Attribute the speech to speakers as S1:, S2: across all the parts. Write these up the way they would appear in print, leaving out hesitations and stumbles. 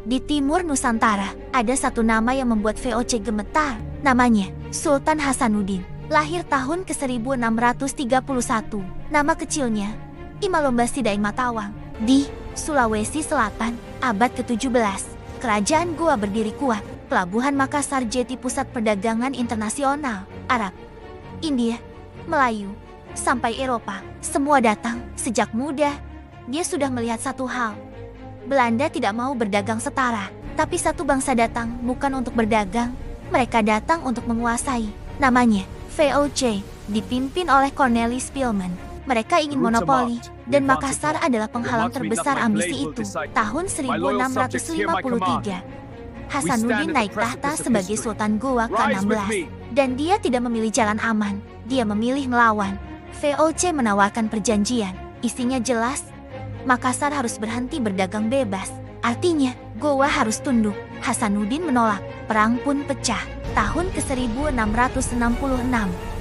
S1: Di timur Nusantara, ada satu nama yang membuat VOC gemetar. Namanya Sultan Hasanuddin. Lahir tahun ke-1631. Nama kecilnya Imalombasi Daeng Matawang. Di Sulawesi Selatan, abad ke-17. Kerajaan Goa berdiri kuat. Pelabuhan Makassar jadi pusat perdagangan internasional. Arab, India, Melayu, sampai Eropa. Semua datang. Sejak muda, dia sudah melihat satu hal. Belanda tidak mau berdagang setara, tapi satu bangsa datang bukan untuk berdagang, mereka datang untuk menguasai. Namanya VOC, dipimpin oleh Cornelis Pilman. Mereka ingin monopoli, dan Makassar adalah penghalang terbesar ambisi itu. Tahun 1653, Hasanuddin naik tahta sebagai Sultan Goa ke-16, dan dia tidak memilih jalan aman, dia memilih melawan. VOC menawarkan perjanjian, isinya jelas, Makassar harus berhenti berdagang bebas. Artinya, Goa harus tunduk. Hasanuddin menolak. Perang pun pecah. Tahun ke-1666,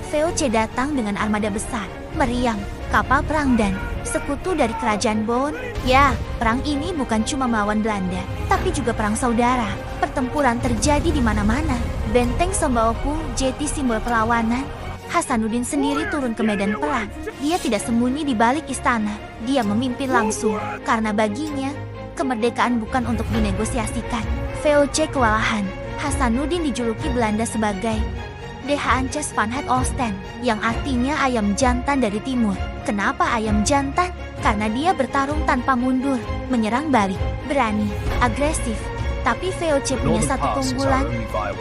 S1: VOC datang dengan armada besar, meriam, kapal perang dan sekutu dari kerajaan Bon. Ya, perang ini bukan cuma melawan Belanda, tapi juga perang saudara. Pertempuran terjadi di mana-mana. Benteng Sombaopu jadi simbol perlawanan. Hasanuddin sendiri turun ke medan perang. Dia tidak sembunyi di balik istana. Dia memimpin langsung. Karena baginya, kemerdekaan bukan untuk dinegosiasikan. VOC kewalahan. Hasanuddin dijuluki Belanda sebagai De Haantjes van het Oosten, yang artinya ayam jantan dari timur. Kenapa ayam jantan? Karena dia bertarung tanpa mundur, menyerang balik, berani, agresif. Tapi VOC punya satu keunggulan,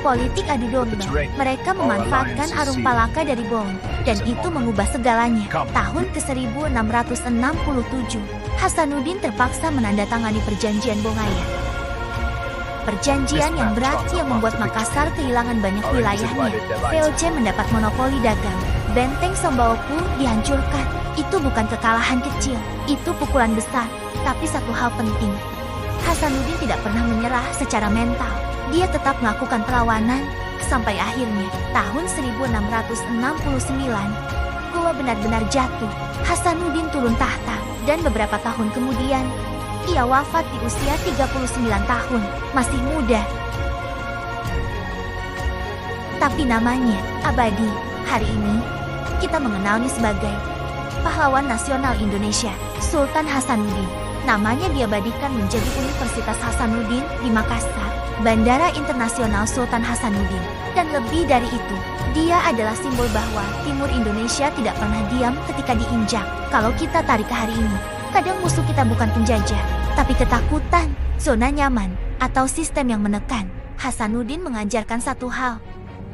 S1: politik adu domba. Mereka memanfaatkan Arum Palaka dari Bon, dan itu mengubah segalanya. Tahun ke-1667, Hasanuddin terpaksa menandatangani perjanjian Bongaya. Perjanjian yang berat yang membuat Makassar kehilangan banyak wilayahnya. VOC mendapat monopoli dagang. Benteng Sombaopu dihancurkan. Itu bukan kekalahan kecil, itu pukulan besar. Tapi satu hal penting, Hasanuddin tidak pernah menyerah secara mental. Dia tetap melakukan perlawanan, sampai akhirnya, tahun 1669, Goa benar-benar jatuh. Hasanuddin turun tahta, dan beberapa tahun kemudian, ia wafat di usia 39 tahun, masih muda. Tapi namanya abadi. Hari ini, kita mengenalnya sebagai pahlawan nasional Indonesia, Sultan Hasanuddin. Namanya diabadikan menjadi Universitas Hasanuddin di Makassar, Bandara Internasional Sultan Hasanuddin. Dan lebih dari itu, dia adalah simbol bahwa timur Indonesia tidak pernah diam ketika diinjak. Kalau kita tarik ke hari ini, kadang musuh kita bukan penjajah, tapi ketakutan, zona nyaman, atau sistem yang menekan. Hasanuddin mengajarkan satu hal.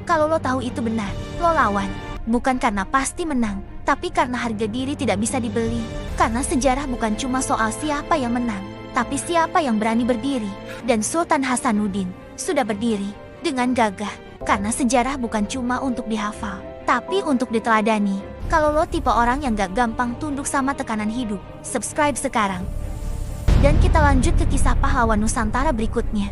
S1: Kalau lo tahu itu benar, lo lawan. Bukan karena pasti menang, tapi karena harga diri tidak bisa dibeli. Karena sejarah bukan cuma soal siapa yang menang, tapi siapa yang berani berdiri. Dan Sultan Hasanuddin sudah berdiri dengan gagah. Karena sejarah bukan cuma untuk dihafal, tapi untuk diteladani. Kalau lo tipe orang yang gak gampang tunduk sama tekanan hidup, subscribe sekarang. Dan kita lanjut ke kisah pahlawan Nusantara berikutnya.